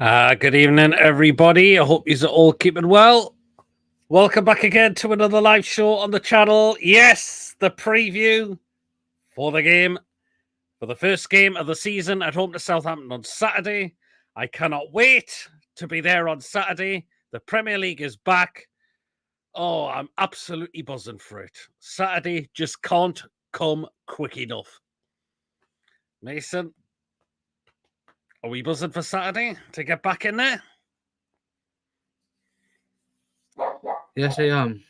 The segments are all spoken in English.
Good evening, everybody. I hope you're all keeping well. Welcome back again to another live show on the channel. Yes, the preview for the first game of the season at home to Southampton on Saturday. I cannot wait to be there on Saturday. The Premier League is back. Oh, I'm absolutely buzzing for it. Saturday just can't come quick enough. Mason, are we buzzing for Saturday to get back in there? Yes, I am.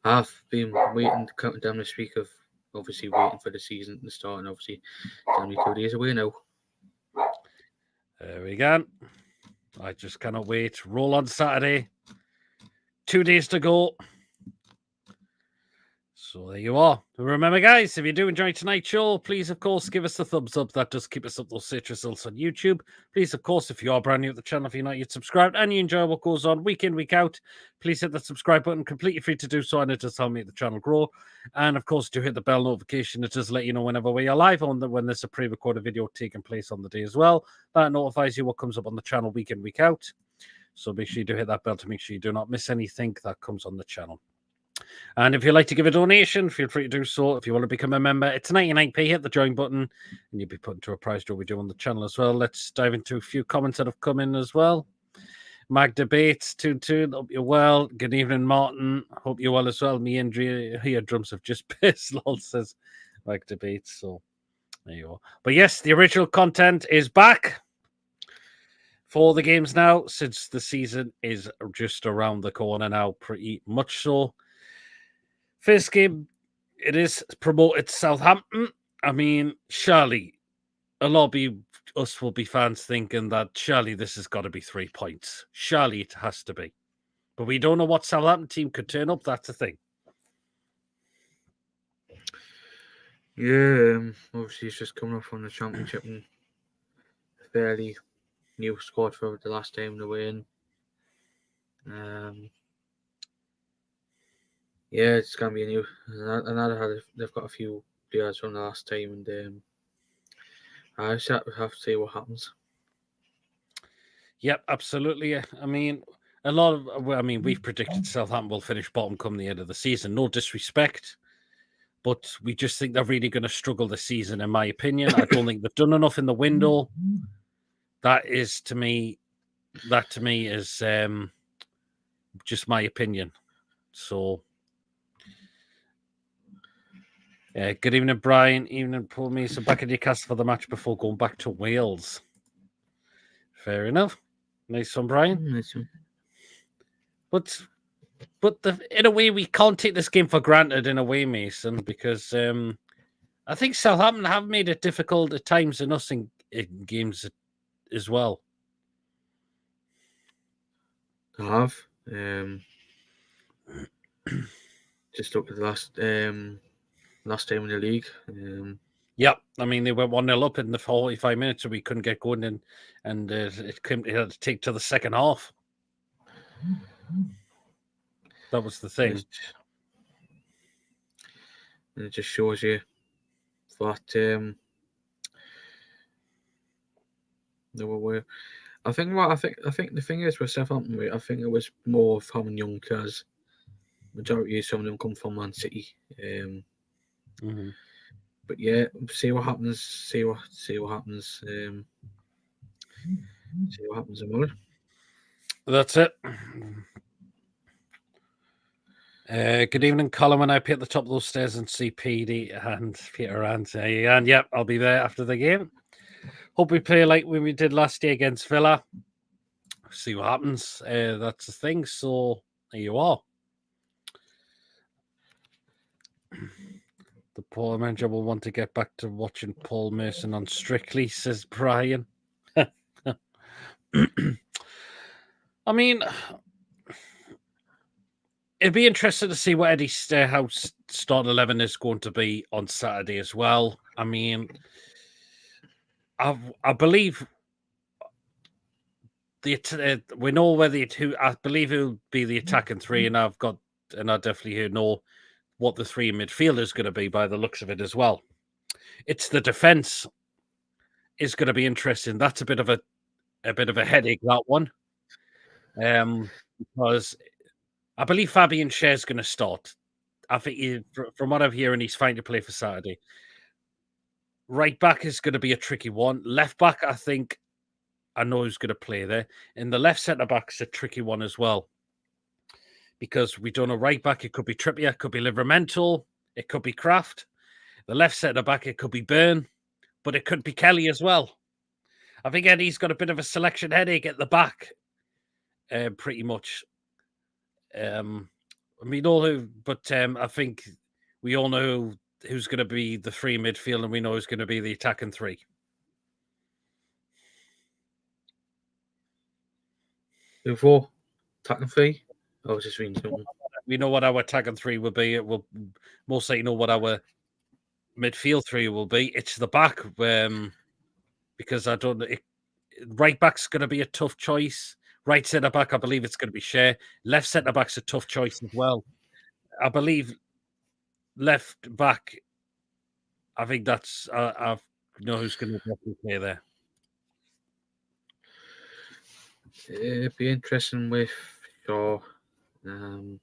I've been waiting, counting down this week of obviously waiting for the season to start, and obviously it's only 2 days away now. There we go. I just cannot wait. Roll on Saturday. 2 days to go. So there you are. Remember, guys, if you do enjoy tonight's show, please, of course, give us a thumbs up. That does keep us up those search results on YouTube. Please, of course, if you are brand new at the channel, if you're not yet subscribed and you enjoy what goes on week in, week out, please hit that subscribe button. Completely free to do so, and it does help make the channel grow. And, of course, do hit the bell notification. It does let you know whenever we are live on when there's a pre-recorded video taking place on the day as well. That notifies you what comes up on the channel week in, week out. So make sure you do hit that bell to make sure you do not miss anything that comes on the channel. And if you'd like to give a donation, feel free to do so. If you want to become a member, it's 99p. Hit the join button, and you'll be put into a prize draw we do on the channel as well. Let's dive into a few comments that have come in as well. Mag Debates, 2-2. Hope you're well. Good evening, Martin. Hope you're well as well. Me and here drums have just pissed, lol, says Mag Debates. So there you are. But yes, the original content is back for the games now, since the season is just around the corner now, pretty much so. First game, it is promoted Southampton. I mean, surely a lot of us will be fans thinking that surely this has got to be 3 points. Surely it has to be. But we don't know what Southampton team could turn up. That's the thing. Yeah, obviously it's just coming up from the Championship and a fairly new squad for the last time to win. Yeah, it's gonna be a new. They've got a few players from the last time, and I just have to see what happens. Yep, absolutely. I mean, we've predicted Southampton will finish bottom come the end of the season. No disrespect, but we just think they're really going to struggle this season, in my opinion. I don't think they've done enough in the window. That to me is just my opinion. So, good evening, Brian. Evening, Paul Mason. Back in Newcastle for the match before going back to Wales. Fair enough. Nice one, Brian. Nice one. But in a way, we can't take this game for granted in a way, Mason, because I think Southampton have made it difficult at times in us in games as well. I have. Just look at the last time in the league. Yep, I mean they went 1-0 up in the 45 minutes, so we couldn't get going, and it had to take to the second half. That was the thing. And it just shows you that they were. I think the thing is with Southampton, I think it was more of having young players. Majority of some of them come from Man City. But yeah, see what happens. See what happens. See what happens tomorrow. That's it. Good evening, Colin. When I be at the top of those stairs and see PD and Peter and yep, I'll be there after the game. Hope we play like when we did last year against Villa. See what happens. That's the thing. So there you are. The poor manager will want to get back to watching Paul Merson on Strictly, says Brian. I mean, it'd be interesting to see what Eddie Stairhouse start 11 is going to be on Saturday as well. I mean, I believe we know whether I believe it will be the attacking three, and I definitely know what the three in midfield is going to be by the looks of it as well. It's the defense is going to be interesting. That's a bit of a a bit of a headache, that one. Because I believe Fabian Schär's going to start. I think from what I'm hearing, he's fine to play for Saturday. Right back is going to be a tricky one. Left back, I think I know who's going to play there. And the left centre back's a tricky one as well. Because we don't know right back. It could be Trippier, it could be Livramento, it could be Kraft. The left centre back, it could be Byrne, but it could be Kelly as well. I think Eddie's got a bit of a selection headache at the back, pretty much. We know who, but I think we all know who's going to be the three midfield, and we know who's going to be the attacking three. Who for? Attacking three? I was just reading something. We know what our attacking three will be. It will most likely know what our midfield three will be. It's the back, because I don't know. Right back's going to be a tough choice. Right centre back, I believe it's going to be Schär. Left centre back's a tough choice as well. I believe left back. I think that's I know who's going to definitely play there. It'd be interesting with Shaw. I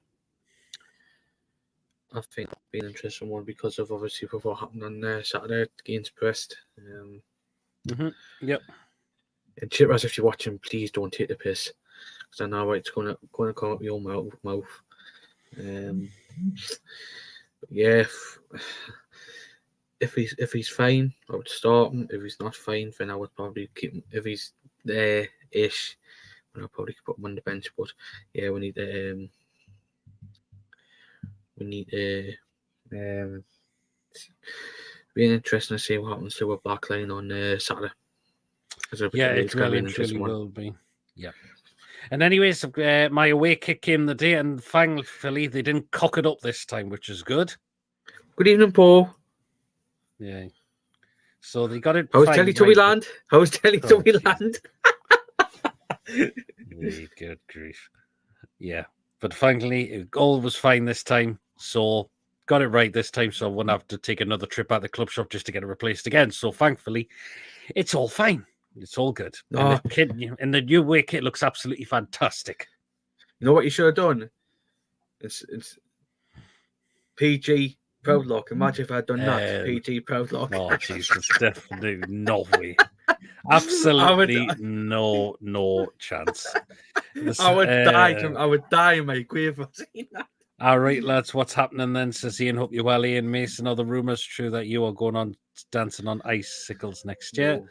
think it'd be an interesting one because of obviously what happened on Saturday against Brest. Yep. And Chipras, if you're watching, please don't take the piss, because I know it's going to come up your mouth. Yeah, if he's fine, I would start him. If he's not fine, then I would probably keep him. If he's there-ish, then I'll probably put him on the bench. But yeah, we need be interesting to see what happens to our back line on Saturday. Yeah, it really will be. Yeah. And anyways, my away kick came the day, and thankfully they didn't cock it up this time, which is good. Good evening, Paul. Yeah. So they got it. How was Teletubby Land? How was Teletubby Land? Good grief. Yeah. But thankfully, all was fine this time. So got it right this time. So I wouldn't have to take another trip out the club shop just to get it replaced again. So thankfully, it's all fine. It's all good. And the new away kit looks absolutely fantastic. You know what you should have done? It's PG Proudlock. Imagine if I had done that. PG Proudlock. Oh, Jesus, definitely no way. Absolutely no chance. I would die, mate. All right, lads, what's happening then? Says Ian, hope you're well. Ian Mason, are the rumours true that you are going on dancing on icicles next year? No.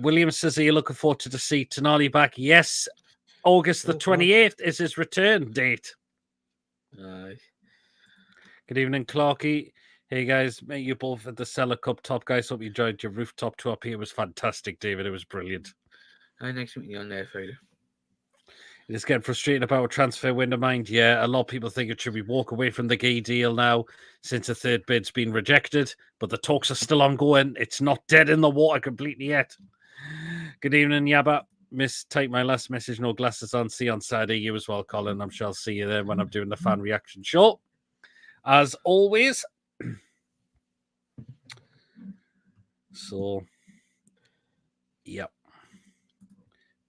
William says, are you looking forward to see Tonali back? Yes, August the 28th is his return date. Aye. Good evening, Clarky. Hey guys, mate, you both at the Cellar Cup top, guys. Hope you enjoyed your rooftop tour up here. It was fantastic, David. It was brilliant. Hi, next meeting on there, Friday. It is getting frustrating about a transfer window, mind. Yeah, a lot of people think it should be walk away from the Gay deal now since the third bid's been rejected, but the talks are still ongoing. It's not dead in the water completely yet. Good evening, Yabba. Type my last message, no glasses on. See you on Saturday. You as well, Colin. I'm sure I'll see you there when I'm doing the fan reaction show. As always. So, yep.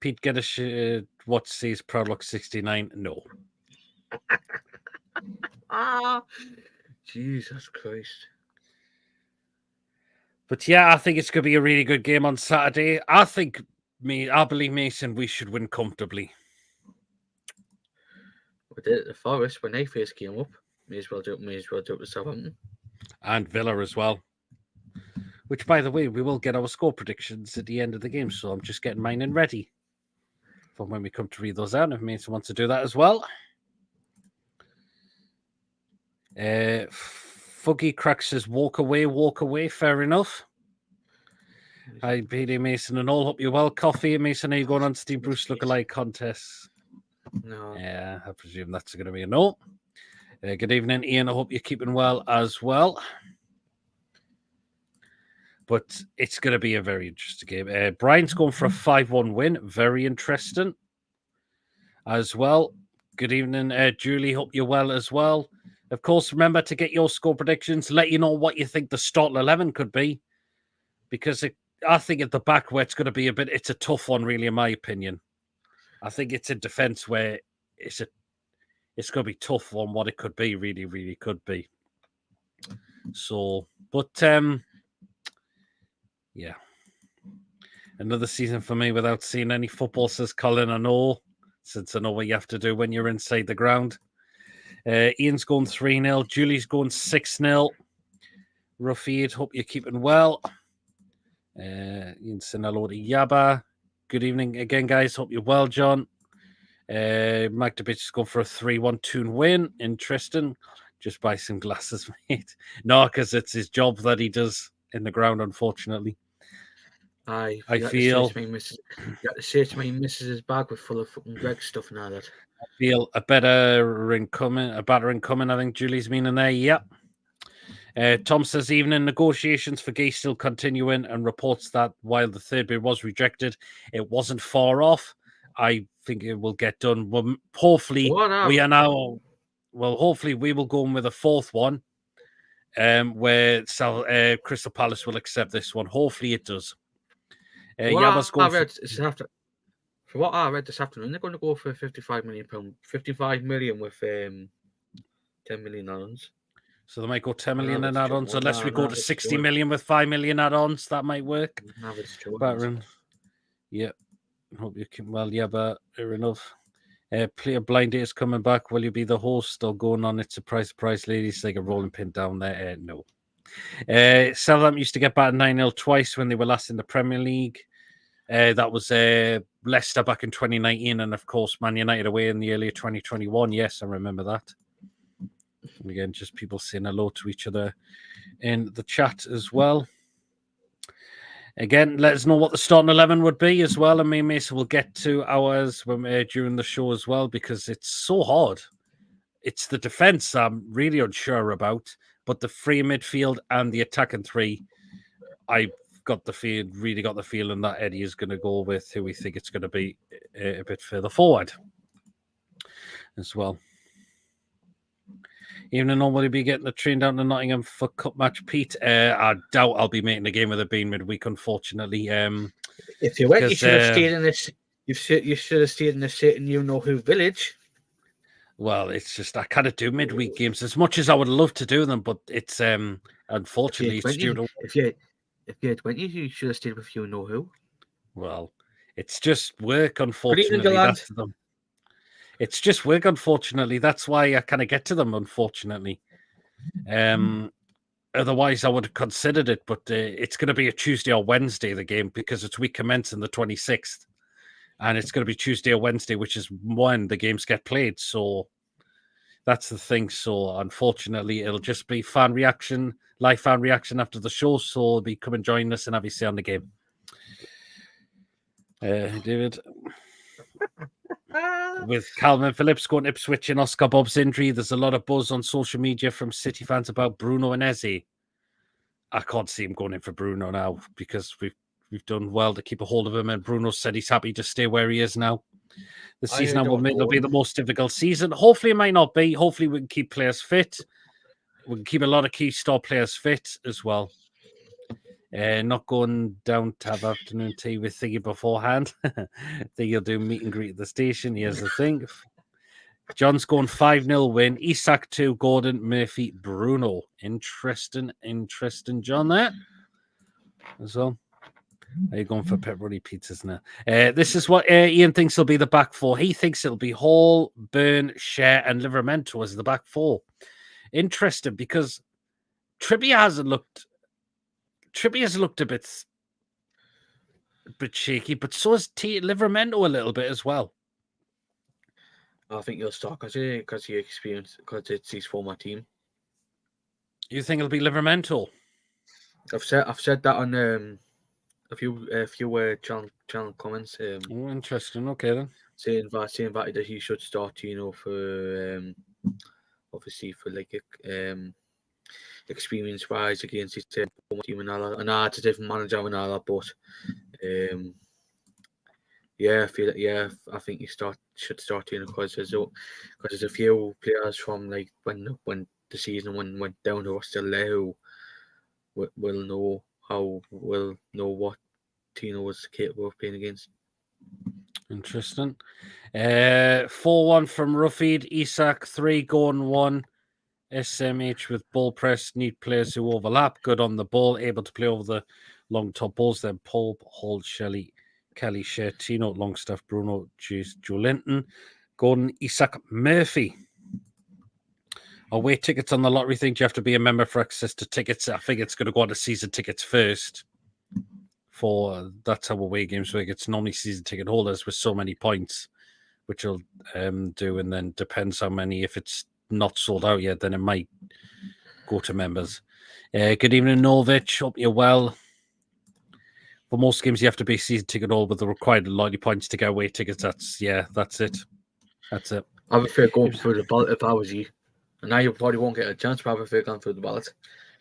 Pete, get a what says Proudlock 69? No. Jesus Christ. But yeah, I think it's going to be a really good game on Saturday. I believe, Mason, we should win comfortably. We did it at the Forest when they first came up. May as well do it to Southampton. And Villa as well. Which, by the way, we will get our score predictions at the end of the game. So I'm just getting mine in ready for when we come to read those out. If Mason wants to do that as well. Fuggy Crack says, walk away. Fair enough. Hi, BD Mason and all. Hope you're well. Coffee and Mason, are you going on Steve Bruce lookalike contests? No. Yeah, I presume that's going to be a no. Good evening, Ian. I hope you're keeping well as well. But it's going to be a very interesting game. Brian's going for a 5-1 win. Very interesting as well. Good evening, Julie. Hope you're well as well. Of course, remember to get your score predictions. Let you know what you think the start 11 could be. Because I think at the back where it's going to be it's a tough one, really, in my opinion. I think it's a defense where it's going to be tough on what it could be, really, really could be. So, but yeah, another season for me without seeing any football, says Colin. I know, since I know what you have to do when you're inside the ground. Ian's going 3-0. Julie's going 6-0. Rafid, hope you're keeping well. Ian saying hello to Yaba. Good evening again, guys. Hope you're well, John. Magdabich is going for a 3-1 win. Interesting. Just buy some glasses, mate. No, because it's his job that he does in the ground, unfortunately. I feel. You got to say to me, Mrs. bag with full of fucking Greg stuff and all that. I feel a battering coming. I think Julie's meaning there. Yep. Tom says evening negotiations for Gay still continuing and reports that while the third bid was rejected, it wasn't far off. I think it will get done. Well, hopefully, we are now. Well, hopefully, we will go in with a fourth one, where Crystal Palace will accept this one. Hopefully, it does. Yaba's going for what I read this afternoon, they're going to go for £55 million. 55 million with 10 million add-ons. So they might go 10 million in add-ons, unless we go to 60 million with 5 million add-ons. That might work. Yeah. Hope you can. Well, yeah, but fair enough. Player Blind Date is coming back. Will you be the host or going on? It's a price, ladies. Like a rolling pin down there. No. Southampton used to get battered 9-0 twice when they were last in the Premier League. That was Leicester back in 2019, and of course, Man United away in the earlier 2021. Yes, I remember that. And again, just people saying hello to each other in the chat as well. Again, let us know what the starting 11 would be as well. And me and Mason will get to ours during the show as well, because it's so hard. It's the defense I'm really unsure about, but the free midfield and the attacking three, I really got the feeling that Eddie is going to go with who we think it's going to be a bit further forward as well. Even though nobody be getting the train down to Nottingham for cup match, Pete. I doubt I'll be making the game with it being midweek, unfortunately. If you went, you should have stayed in this. You should have stayed in the Satan you know who village. Well, it's just I kind of do midweek games as much as I would love to do them, but it's unfortunately it's due to. If you had 20, you should have stayed with you know who. Well, it's just work, unfortunately. That's them. It's just work, unfortunately. That's why I kind of get to them, unfortunately. Otherwise, I would have considered it, but it's going to be a Tuesday or Wednesday, the game, because it's week commencing the 26th. And it's going to be Tuesday or Wednesday, which is when the games get played. So that's the thing. So unfortunately, it'll just be live fan reaction after the show. So be come and join us and have you say on the game. David. With Calvin Phillips going to Ipswich and Oscar Bob's injury, there's a lot of buzz on social media from City fans about Bruno and Eze. I can't see him going in for Bruno now because we've done well to keep a hold of him, and Bruno said he's happy to stay where he is now. The season will be the most difficult season. Hopefully, it might not be. Hopefully, we can keep players fit. We can keep a lot of key star players fit as well. Not going down to have afternoon tea with Thiggy beforehand. Think he'll do meet and greet at the station. Here's the thing. John's going 5-0 win. Isak 2, Gordon, Murphy, Bruno. Interesting, John, there. As well. Are you going for pepperoni pizzas now? This is what Ian thinks will be the back four. He thinks it'll be Hall, Byrne, Cher, and Livramento as the back four. Interesting, because Trippier has looked a bit shaky, but so has Livramento a little bit as well. I think he'll start because he experienced, because it's his former team. You think it'll be Livramento? I've said that on a few channel comments. Interesting. Okay then. Saying that he should start, for obviously for like experience wise against his former team and all that. And it's a different manager and all that, but I think he should start because there's a few players from like when the season went down who are still there who will know what Pochettino was capable of playing against. Interesting. 4-1 from Ruffied. Isak, 3 going 1. SMH with ball press, need players who overlap, good on the ball, able to play over the long top balls. Then Pope, Hall, Shelley, Kelly, Shea, Tino, Longstaff, Bruno, Jolinton, Gordon, Isak, Murphy. Away tickets on the lottery thing. Do you have to be a member for access to tickets? I think it's going to go on to season tickets first. That's how away games work. It's normally season ticket holders with so many points, which will do, and then depends how many. If it's not sold out yet, then it might go to members. Good evening, Novich. Hope you're well. For most games, you have to be season ticket holder with the required lottery points to get away tickets. That's it. That's it. I would prefer going through the ballot if I was you. And now you probably won't get a chance, but I would prefer going through the ballot.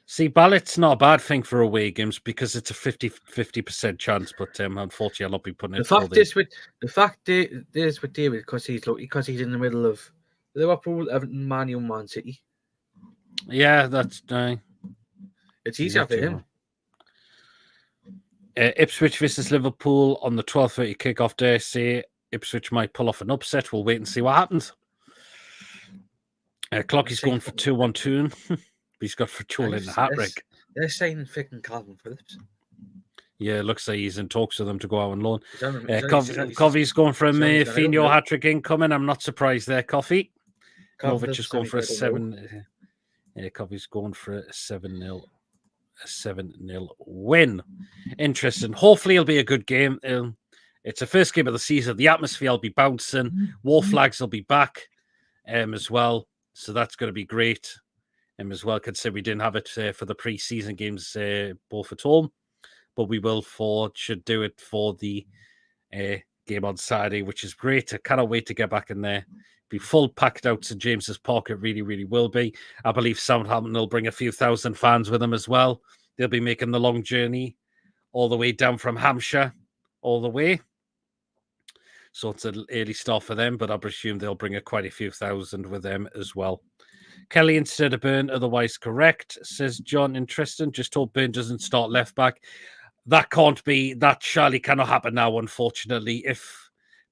See, ballot's not a bad thing for away games because it's a 50% chance, but unfortunately, I'll not be putting it. The fact is with David, because he's in the middle of Liverpool, Everton, Man U, Man City. Yeah, that's it's easier for him. Ipswich versus Liverpool on the 12:30 kickoff day. Say Ipswich might pull off an upset. We'll wait and see what happens. Clocky's going for 2-1-2. He's got for Chol in the hat trick. They're saying freaking Calvin Phillips. Yeah, it looks like he's in talks with them to go out on loan. Coffee's going for a Fino hat trick incoming. I'm not surprised there, Coffee. Novich is going for a 7. Coffee's going for a 7-0. A 7-0 win. Interesting. Hopefully it'll be a good game. It's the first game of the season. The atmosphere will be bouncing. War flags will be back as well. So that's going to be great. As well, consider we didn't have it for the pre-season games both at home, but we should do it for the game on Saturday, which is great. I cannot wait to get back in there. Be full packed out St James's Park. It really, really will be. I believe Southampton will bring a few thousand fans with them as well. They'll be making the long journey all the way down from Hampshire, all the way. So it's an early start for them, but I presume they'll bring quite a few thousand with them as well. Kelly instead of Byrne, otherwise correct, says John. Interesting. Just hope Byrne doesn't start left back. That can't be. That surely cannot happen now, unfortunately.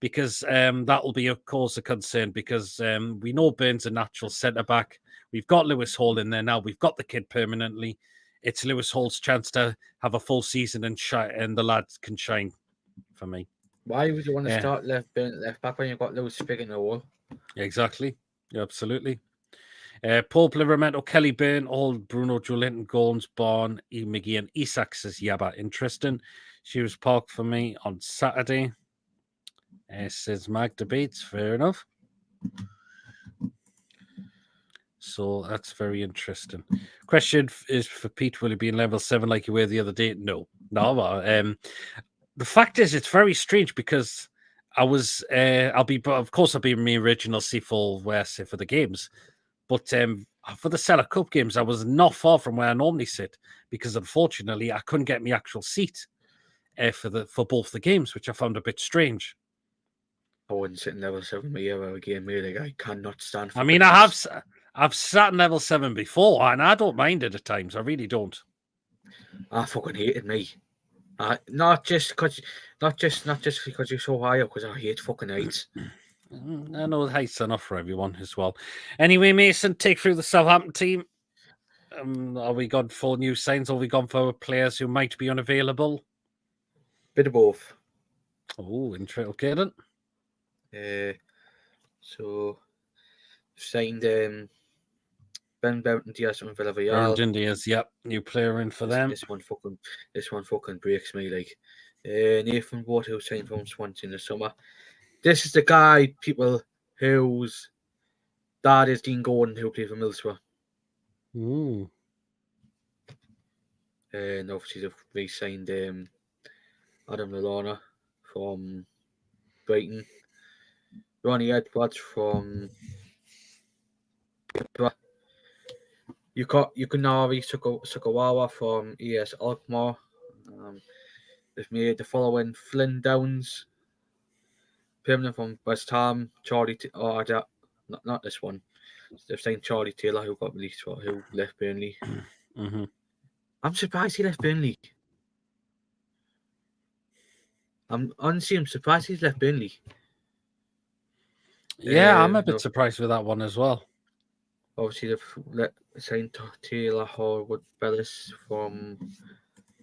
Because that will be a cause of concern. Because we know Byrne's a natural centre back. We've got Lewis Hall in there now. We've got the kid permanently. It's Lewis Hall's chance to have a full season and shine, and the lads can shine. For me, why would you want to start left back when you've got Lewis Fig in the wall? Exactly. Yeah, absolutely. Paul Livermento, Kelly Byrne, all Bruno, Jolinton, Goins, Barn, E. McGee, and Isak says Yaba. Interesting. She was parked for me on Saturday. Says Mag debates. Fair enough. So that's very interesting. Question is for Pete: will he be in level 7 like you were the other day? No. The fact is, it's very strange because I'll be in my original C4 where I sit for the games. But for the Cellar Cup games, I was not far from where I normally sit because, unfortunately, I couldn't get my actual seat for both the games, which I found a bit strange. I wouldn't sit in level 7 with you again, really. I cannot stand for I've sat in level 7 before, and I don't mind it at times. I really don't. I fucking hated me. Not just because you're so high up, because I hate fucking heights. I know height's enough for everyone as well. Anyway, Mason, take through the Southampton team. Are we gone for new signs? Or are we gone for players who might be unavailable? Bit of both. Oh, okay then. So signed Ben Boughton Diaz from Villarreal. Boughton Diaz, yep, new player in for them. This one fucking breaks me. Like Nathan Ward, who signed from Swansea in the summer. This is the guy, people, whose dad is Dean Gordon, who played for Middlesbrough. Ooh. And obviously they've re-signed Adam Lallana from Brighton. Ronnie Edwards from Yukinari Sukawawa from ES Alkmaar. They've made the following: Flynn Downs, permanent from West Ham. Not this one. They've signed Charlie Taylor, who got released who left Burnley. Mm-hmm. I'm surprised he left Burnley. I'm surprised he's left Burnley. Yeah, I'm a bit surprised with that one as well. Obviously, they've signed Taylor Harwood Bellis on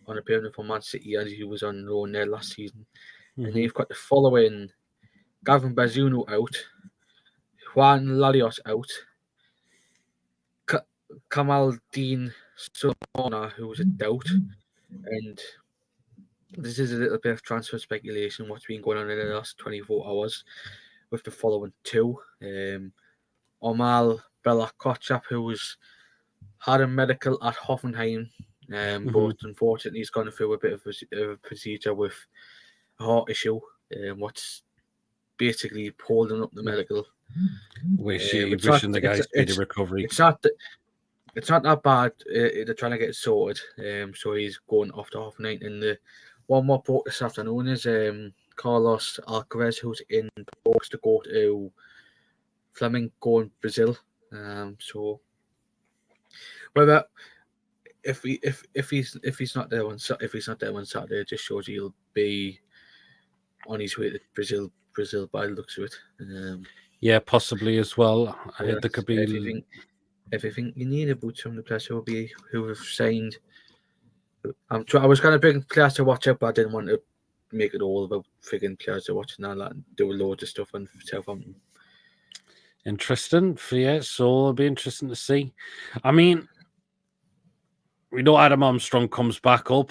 a payment from Man City, as he was on loan there last season. And they've got the following: Gavin Bazunu out, Juan Larios out, Kamal Dean Sulmona, who was a doubt, and this is a little bit of transfer speculation, what's been going on in the last 24 hours with the following two. Omal Bella-Kotchap, who had a medical at Hoffenheim, but unfortunately he's gone through a bit of a procedure with a heart issue, what's basically holding up the medical. Wishing the guy's speedy recovery. It's not that bad. They're trying to get it sorted. So he's going off to Hoffenheim. And the one more report this afternoon is Carlos Alcaraz, who's in talks to go to Flamengo in Brazil. So whether if he's not there on Saturday, it just shows he'll be on his way to Brazil by the looks of it. Yeah, possibly as well. I heard there could be everything you need about some of the players who have signed. I was going to bring players to watch out, but I didn't want to make it all about frigging players to watch and all that and do loads of stuff on Southampton. Interesting. Yeah, so it'll be interesting to see. I mean, we know Adam Armstrong comes back up.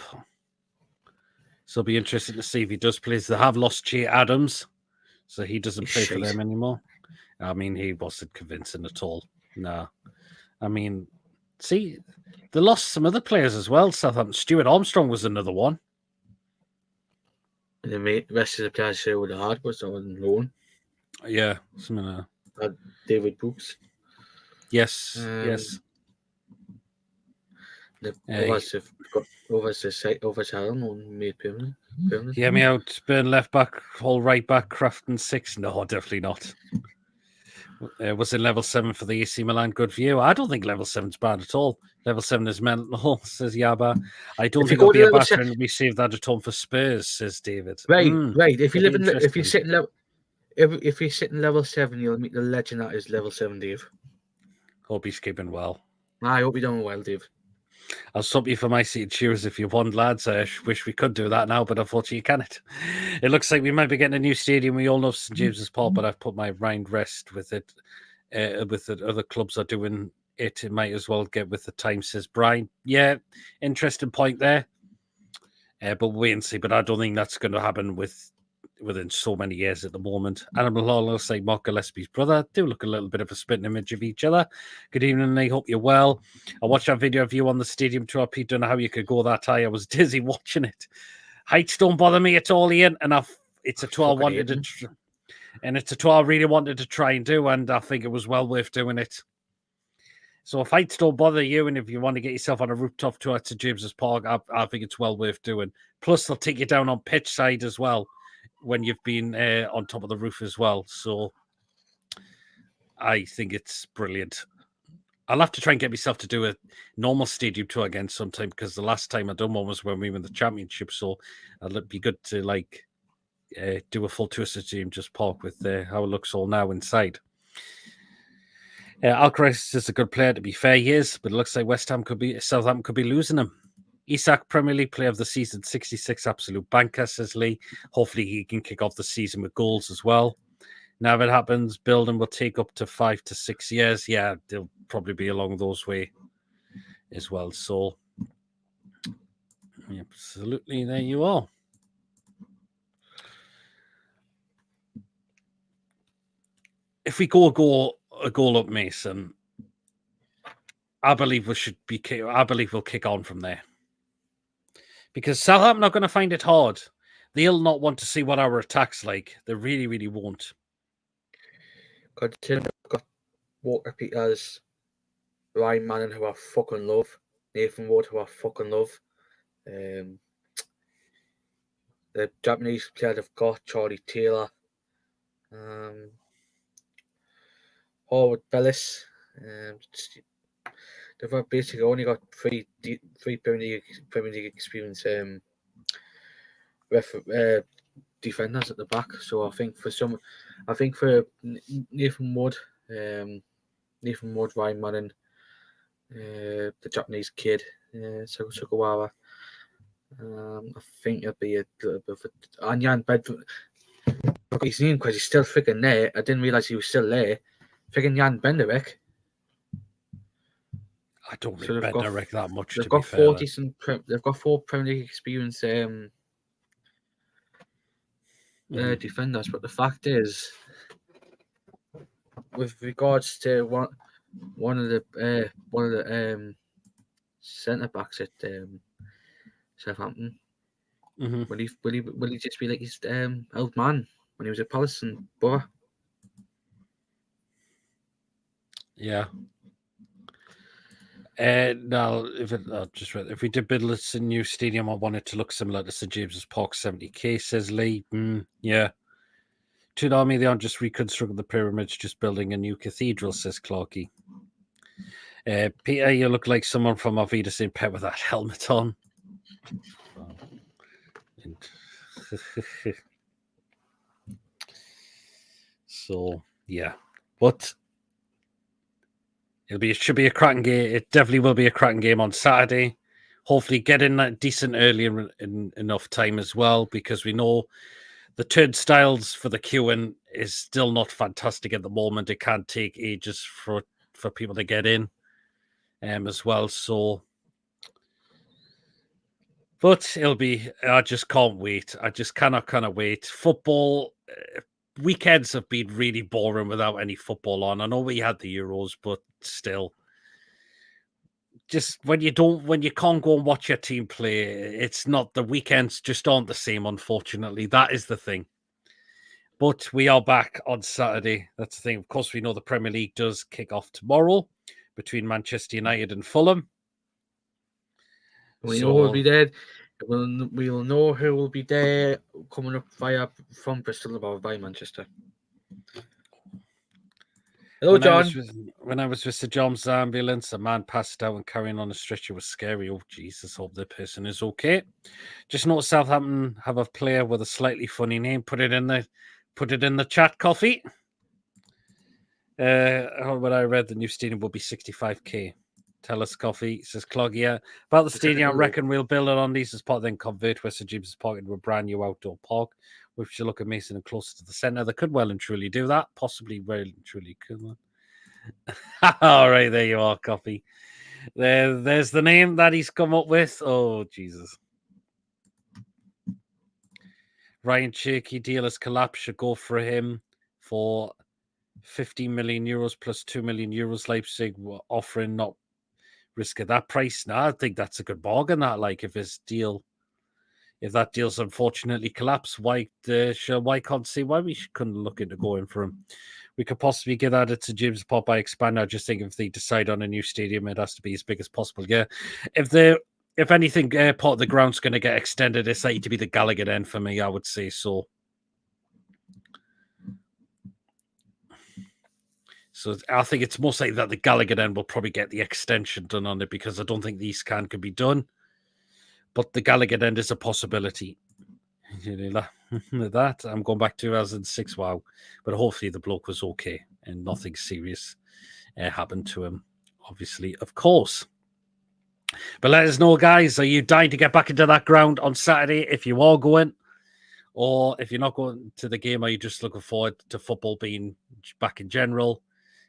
So it'll be interesting to see if he does play. They have lost Che Adams, so he doesn't play for them anymore. I mean, he wasn't convincing at all. No. I mean, see, they lost some other players as well. Southampton. Stuart Armstrong was another one. And the rest of the players who would have had was on loan. Yeah, something David Brooks. Yes, yes. Made permanent. Yeah, me out. Burn left back, whole right back, Crafton 6. No, definitely not. Was it level 7 for the AC Milan? Good for you. I don't think level 7's bad at all. Level 7 is mental, says Yaba. I don't think it'll be a bad trend. We saved that at home for Spurs, says David. Right. If you sit in level 7, you'll meet the legend that is level 7, Dave. Hope he's keeping well. I hope you're doing well, Dave. I'll stop you for my seat cheers if you want, lads. I wish we could do that now, but unfortunately you can't. It looks like we might be getting a new stadium. We all love St James's Park, but I've put my mind rest with it. With the other clubs are doing it. It might as well get with the time, says Brian. Yeah, interesting point there. But we'll wait and see. But I don't think that's going to happen within so many years at the moment. Animal Law say Mark Gillespie's brother do look a little bit of a spitting image of each other. Good evening, I hope you're well. I watched that video of you on the stadium tour, Pete. Don't know how you could go that high. I was dizzy watching it. Heights don't bother me at all, Ian, and it's a tour I wanted to, and it's a tour I really wanted to try and do, and I think it was well worth doing it. So if heights don't bother you, and if you want to get yourself on a rooftop tour to James's Park, I think it's well worth doing. Plus, they'll take you down on pitch side as well when you've been on top of the roof as well. So I think it's brilliant. I'll have to try and get myself to do a normal stadium tour again sometime, because the last time I done one was when we were in the championship. So it'd be good to do a full tour of James's Park with how it looks all now inside. Alcaraz is a good player, to be fair, he is, but it looks like Southampton could be losing him. Isak, Premier League Player of the Season, 66, absolute banker, says Lee. Hopefully he can kick off the season with goals as well. Now, if it happens, building will take up to 5 to 6 years. Yeah, they'll probably be along those way as well. So, absolutely, there you are. If we go a goal up, Mason, I believe we'll kick on from there. Because Southampton are going to find it hard. They'll not want to see what our attack's like. They really, really won't. Got Walker Peters, Ryan Manning, who I fucking love. Nathan Wood, who I fucking love. The Japanese player they've got, Charlie Taylor. Howard Bellis. They've basically only got three Premier League experience defenders at the back. So I think for Nathan Wood, Ryan Manning, the Japanese kid, Sugawara. I think it'll be a little bit of a... And Jan Bedford... I got his name because he's still freaking there. I didn't realise he was still there. Freaking Jan Benderek. I don't think Benderek that much, they've to got be fair. They've got 4 Premier League experience defenders, but the fact is, with regards to one of the centre backs at Southampton, will he just be like his old man when he was at Palace and Borough? Yeah. Now, if we did build a new stadium, I want it to look similar to St James's Park 70k, says Lee. Yeah. To the army, they aren't just reconstructing the pyramids, just building a new cathedral, says Clarkey. Peter, you look like someone from Arvida St. Pet with that helmet on. So, yeah. But it should be a cracking game. It definitely will be a cracking game on Saturday. Hopefully get in that decent early in enough time as well, because we know the turnstiles for the queuing is still not fantastic at the moment. It can take ages for people to get in as well. So, but it'll be, I just can't wait. I just cannot wait. Football weekends have been really boring without any football on. I know we had the Euros, but still, just when you can't go and watch your team play, it's not, the weekends just aren't the same, unfortunately. That is the thing. But we are back on Saturday. That's the thing. Of course, we know the Premier League does kick off tomorrow between Manchester United and Fulham. We know who will be there. We'll know who will be there coming up from Bristol or by Manchester. Hello, John. When I was with Sir John's ambulance, a man passed out and carrying on a stretcher was scary. Oh, Jesus, hope the person is okay. Just noticed Southampton have a player with a slightly funny name. Put it in the chat, Coffee. When I read the new stadium will be 65k. Tell us, Coffee, says Clog. Yeah, about the stadium, I reckon we'll build it on these as part, then convert West James's Park into a brand new outdoor park, which should look amazing and closer to the centre. They could well and truly do that. Possibly well and truly could. All right, there you are, Coffee. There's the name that he's come up with. Oh, Jesus. Ryan Cherky deal has collapsed. Should go for him for 15 million euros plus 2 million euros. Leipzig were offering, not risk at that price. Now, I think that's a good bargain. That, like, if that deal's unfortunately collapsed, why can't see why we couldn't look into going for him? We could possibly get added to James Pop by expand. I just think if they decide on a new stadium, it has to be as big as possible. Yeah, if anything, part of the ground's going to get extended, it's likely to be the Gallagher end for me. I would say so. So I think it's most likely that the Gallagher end will probably get the extension done on it, because I don't think the East can be done. But the Gallagher end is a possibility. That I'm going back to 2006. Wow. But hopefully the bloke was okay and nothing serious happened to him, obviously, of course. But let us know, guys, are you dying to get back into that ground on Saturday if you are going? Or if you're not going to the game, are you just looking forward to football being back in general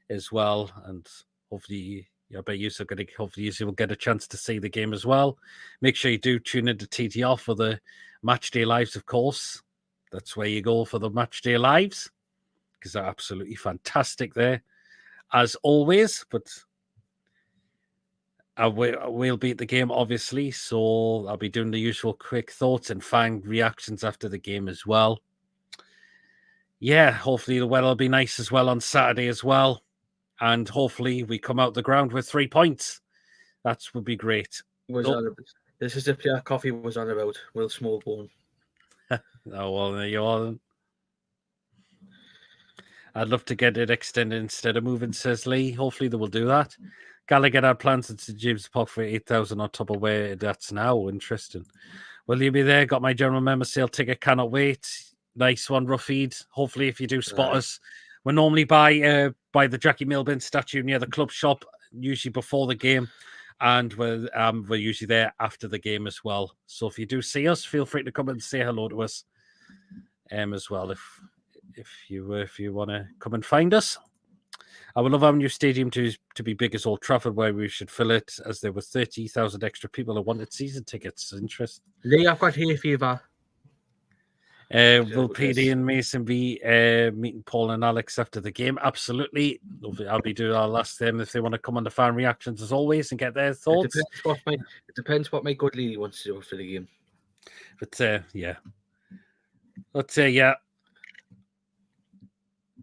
as well? And hopefully, I bet you will get a chance to see the game as well. Make sure you do tune into TTR for the match day lives, of course. That's where you go for the match day lives, because they're absolutely fantastic there, as always. But we'll be at the game, obviously, so I'll be doing the usual quick thoughts and fan reactions after the game as well. Yeah, hopefully the weather will be nice as well on Saturday as well. And hopefully we come out the ground with 3 points. That would be great. This is the player Coffee was on about, Will Smallbone. Oh, well, there you are then. I'd love to get it extended instead of moving, says Lee. Hopefully they will do that. Gallagher had plans to James Park for 8,000 on top of where that's now. Interesting. Will you be there? Got my general member sale ticket. Cannot wait. Nice one, Ruffeed. Hopefully, if you do spot us, we're normally by the Jackie Milburn statue near the club shop, usually before the game, and we're usually there after the game as well. So if you do see us, feel free to come and say hello to us, as well. If you want to come and find us. I would love our new stadium to be big as Old Trafford, where we should fill it, as there were 30,000 extra people who wanted season tickets. Interesting. Lee, I've got hay fever. Will PD and Mason be meeting Paul and Alex after the game? Absolutely. I'll be doing our last them if they want to come on the fan reactions as always and get their thoughts. It depends what my good lady wants to do for the game. But yeah. Let's say yeah.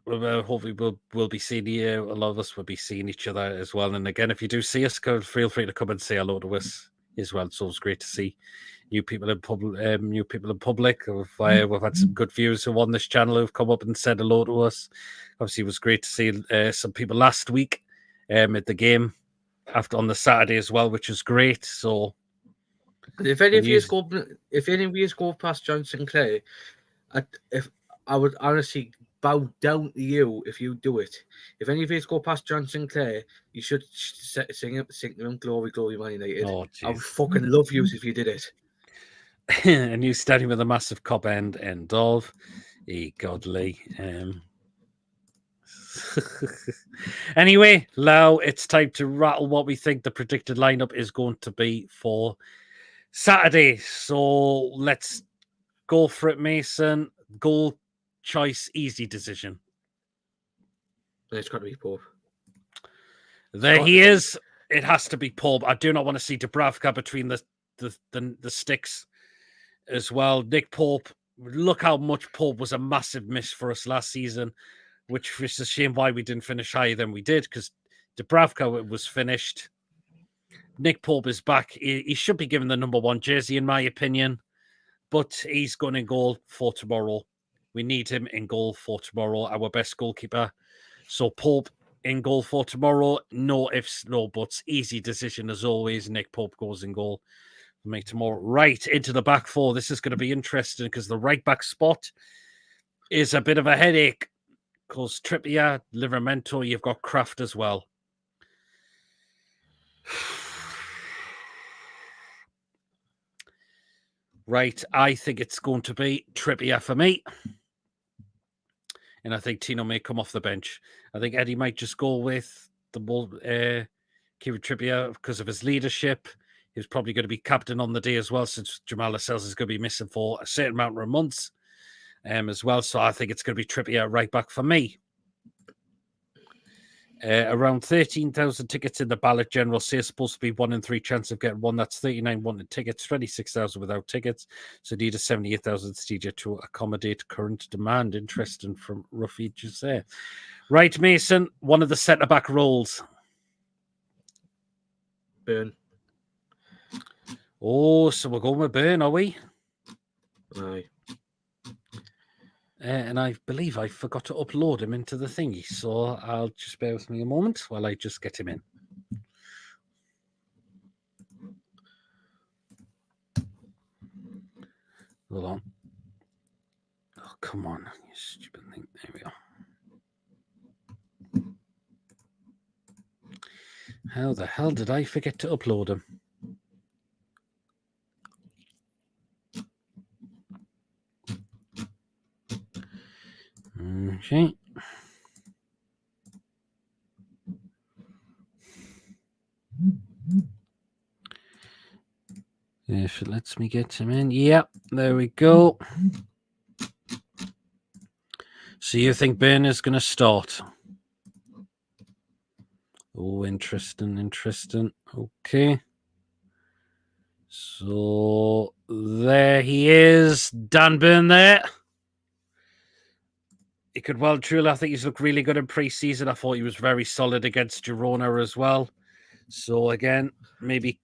Hopefully we'll be seeing you. A lot of us will be seeing each other as well. And again, if you do see us, feel free to come and say hello to us as well. So it's great to see new people in public. We've had some good viewers who on this channel who've come up and said hello to us. Obviously, it was great to see some people last week at the game on the Saturday as well, which was great. So if any of you go past John Sinclair, I would honestly bow down to you if you do it. If any of you go past John Sinclair, you should sing to him, Glory, Glory, Man United. Oh, I would fucking love you if you did it. And you standing with a massive cop end of a godly. Anyway, Lau, it's time to rattle what we think the predicted lineup is going to be for Saturday. So let's go for it, Mason. Goal choice, easy decision. It's got to be Pope. There he is. It has to be Pope. I do not want to see Dubravka between the sticks as well. Nick Pope, look how much Pope was a massive miss for us last season, which is a shame why we didn't finish higher than we did, because Dubravka was finished. Nick Pope is back. He should be given the number 1 jersey, in my opinion, but he's going in goal for tomorrow. We need him in goal for tomorrow, our best goalkeeper. So Pope in goal for tomorrow. No ifs, no buts. Easy decision as always. Nick Pope goes in goal. Make tomorrow. Right into the back four. This is going to be interesting because the right back spot is a bit of a headache. Because Trippier, Livramento, you've got Kraft as well. Right, I think it's going to be Trippier for me. And I think Tino may come off the bench. I think Eddie might just go with the ball, Kieran Trippier because of his leadership. He's probably going to be captain on the day as well, since Jamal Lascelles is going to be missing for a certain amount of months as well. So I think it's going to be Trippier right back for me. Around 13,000 tickets in the ballot. General say it's supposed to be 1 in 3 chance of getting one. That's 39 wanted tickets, 26,000 without tickets. So need a 78,000 stadia to accommodate current demand. Interesting from Ruffy just there. Right, Mason, one of the centre-back roles. Burn. Oh, so we're going with Burn, are we? Aye. And I believe I forgot to upload him into the thingy. So I'll just bear with me a moment while I just get him in. Hold on. Oh, come on, you stupid thing. There we go. How the hell did I forget to upload him? Okay. If it lets me get him in. Yep, there we go. So you think Ben is going to start? Oh, interesting. Okay. So there he is. Dan Burn there. He could well truly, I think he's looked really good in pre-season. I thought he was very solid against Girona as well. So again, maybe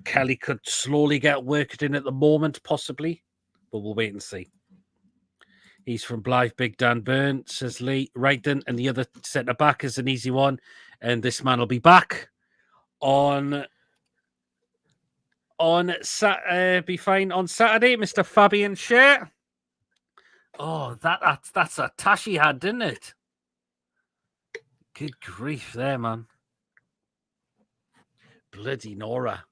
Kelly could slowly get worked in at the moment, possibly. But we'll wait and see. He's from Blythe, Big Dan Byrne, says Lee. Right then, and the other centre-back is an easy one. And this man will be back on be fine on Saturday, Mr. Fabian Schär. Oh, that's a tash he had, didn't it? Good grief there, man. Bloody Nora.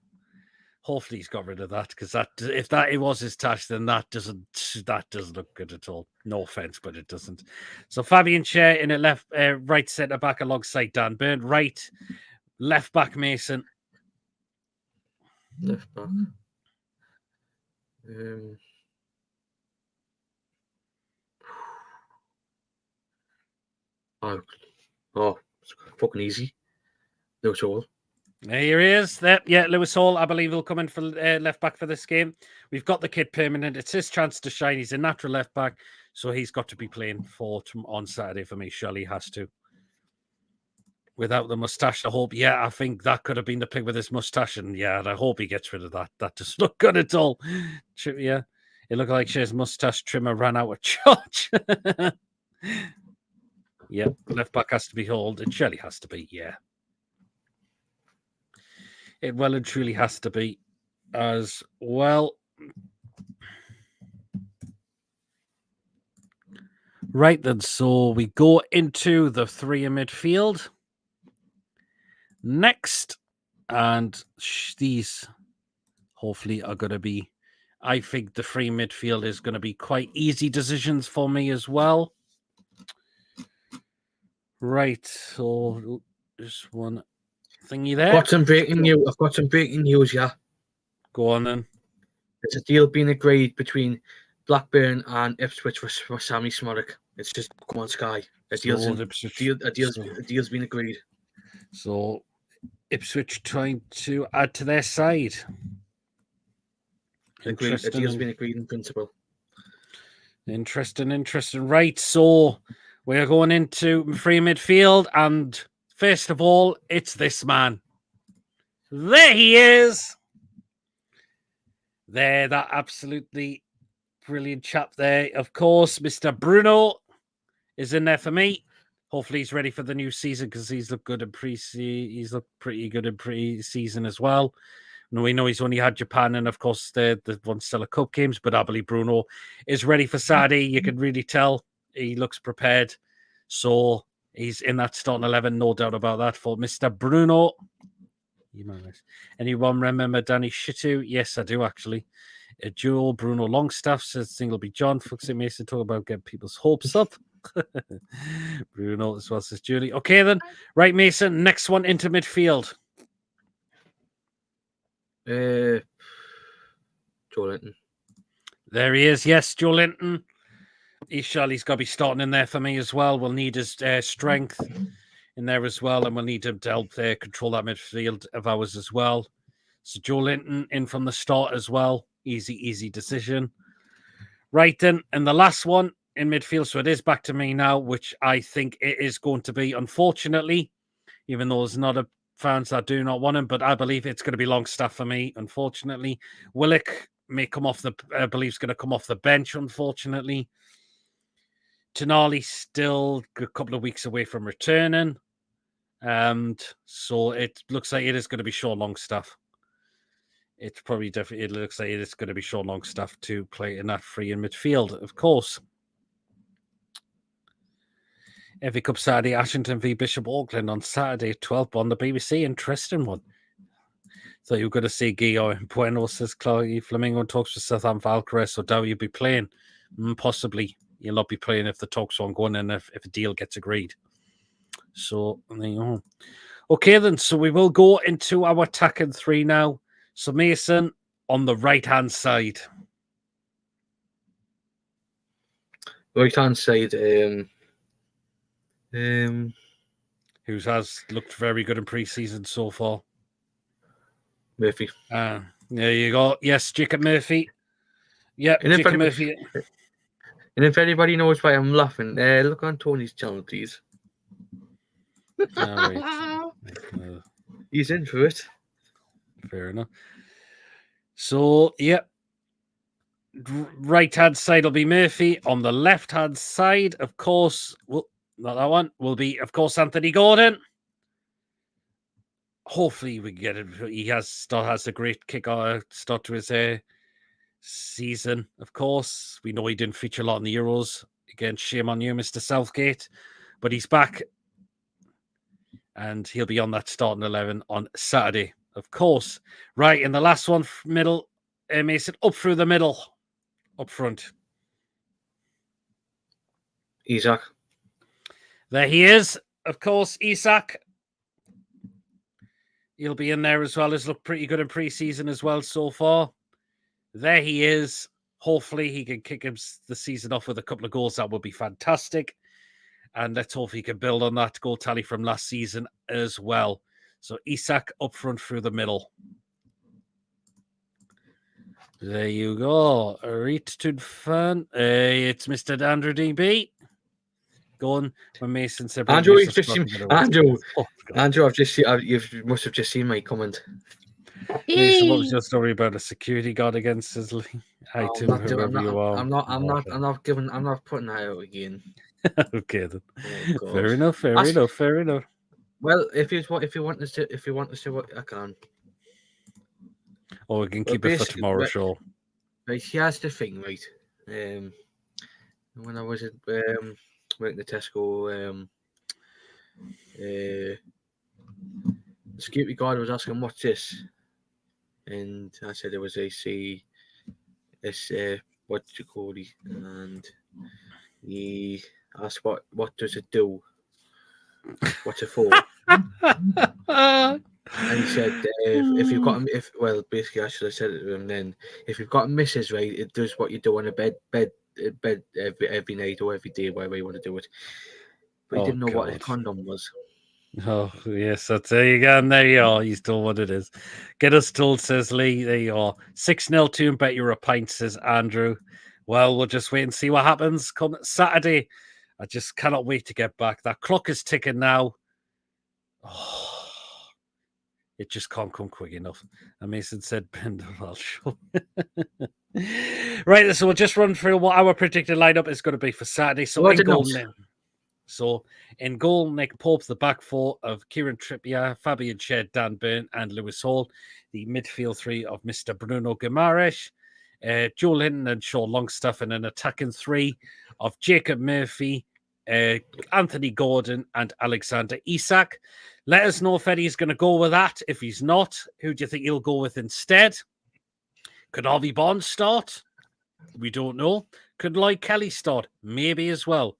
Hopefully he's got rid of that, because if it was his tash, then that doesn't look good at all. No offense, but it doesn't. So Fabian Schär in a right centre back alongside Dan Burn. Right, left back Mason. Left back. Oh, it's fucking easy. Lewis Hall. Here he is. There, yeah, Lewis Hall, I believe, will come in for left back for this game. We've got the kid permanent. It's his chance to shine. He's a natural left back, so he's got to be playing on Saturday for me. Surely he has to. Without the moustache, I hope. Yeah, I think that could have been the pick with his moustache, and yeah, I hope he gets rid of that. That doesn't look good at all. Yeah, it looked like his moustache trimmer ran out of charge. Yeah, left back has to be Hall. It surely has to be. Yeah. It well and truly has to be as well. Right then, so we go into the three in midfield next, and these hopefully are going to be, I think the three midfield is going to be quite easy decisions for me as well. Right, so just one thingy there. I've got some breaking news, yeah. Go on then. There's a deal being agreed between Blackburn and Ipswich for Sammy Smorek. It's just come on Sky. A deal's been agreed. So Ipswich trying to add to their side. A deal's been agreed in principle. Interesting. Right, so we're going into free midfield, and first of all, it's this man. There he is. There, that absolutely brilliant chap there. Of course, Mr. Bruno is in there for me. Hopefully he's ready for the new season, because he's looked good in he's looked pretty good in pre-season as well. And we know he's only had Japan and, of course, the one Stella Cup games, but I believe Bruno is ready for Saturday. You can really tell he looks prepared. So he's in that starting 11, no doubt about that, for Mr. Bruno. Anyone remember Danny Shitu? Yes, I do, actually. Joe Bruno Longstaff says thing will be John. Fuxy Mason talk about getting people's hopes up. Bruno as well, says Julie. Okay, then. Right, Mason. Next one into midfield. Joe Linton. There he is. Yes, Joe Linton. He's got to be starting in there for me as well. We'll need his strength in there as well, and we'll need him to help control that midfield of ours as well. So Joe Linton in from the start as well. Easy decision. Right then, and the last one in midfield, so it is back to me now, which I think it is going to be, unfortunately, even though there's not a fans that do not want him, but I believe it's going to be Longstaff for me, unfortunately. Willock may come off I believe he's going to come off the bench, unfortunately. Tonali still a couple of weeks away from returning. So it looks like it is going to be Sean Longstaff. It looks like it is going to be Sean Longstaff to play in that free in midfield, of course. FA Cup Saturday, Ashington v Bishop Auckland on Saturday, 12 on the BBC. Interesting one. So you're going to see Guillaume and Bueno, says Chloe. Flamingo talks with Southampton Valkyrie, so doubt you'll be playing. Possibly. You'll not be playing if the talks won't go in and if a deal gets agreed. So, there you go. Okay, then. So we will go into our attacking three now. So Mason on the right-hand side. Right-hand side, who has looked very good in pre-season so far. Murphy. There you go. Yes, Jacob Murphy. Yeah, Jacob Murphy. And if anybody knows why I'm laughing, look on Tony's channel, please. He's in for it. Fair enough. So, yeah. Right-hand side will be Murphy. On the left-hand side, of course, not that one, will be, of course, Anthony Gordon. hopefully we get it. He still has a great kick start to his season, of course. We know he didn't feature a lot in the Euros. Again, shame on you, Mr. Southgate. But he's back. And he'll be on that starting 11 on Saturday, of course. Right, in the last one, middle, Mason, up through the middle, up front. Isak. There he is, of course, Isak. He'll be in there as well. He's looked pretty good in pre-season as well so far. There he is. Hopefully he can kick him the season off with a couple of goals. That would be fantastic. And let's hope he can build on that goal tally from last season as well. So Isak up front through the middle. There you go. Read to fan. It's Mr. Andrew DB. Going when Mason said, Andrew, Andrew, you must have just seen my comment. Mason, what was your story about a security guard against Sisley? I'm not putting that out again. Okay then. Oh, fair enough. Well, if you want to see what I can. Or we can keep it for tomorrow's show. Right, here's the thing, right? When I was at working at Tesco, the security guard was asking, "What's this?" And I said it was AC. It's what do you call it? And he asked, "What does it do? What's it for?" And he said, "If you've got basically I should have said it to him then. If you've got a missus, right, it does what you do on a bed every night or every day, whatever you want to do it." But he didn't know what a condom was. Oh, yes, that's there you go. And there you are. He's told what it is. Get us told, says Lee. There you are. 6-0 to him. Bet you're a pint, says Andrew. Well, we'll just wait and see what happens come Saturday. I just cannot wait to get back. That clock is ticking now. Oh, it just can't come quick enough. And Mason said, Bender, I'll show. Right, so we'll just run through what our predicted lineup is going to be for Saturday. So in goal, Nick Pope, the back four of Kieran Trippier, Fabian Schär, Dan Burn, and Lewis Hall. The midfield three of Mr. Bruno Guimaraes, Joe Linton and Sean Longstaff, and an attacking three of Jacob Murphy, Anthony Gordon, and Alexander Isak. Let us know if Eddie's going to go with that. If he's not, who do you think he'll go with instead? Could Harvey Barnes start? We don't know. Could Lloyd Kelly start? Maybe as well.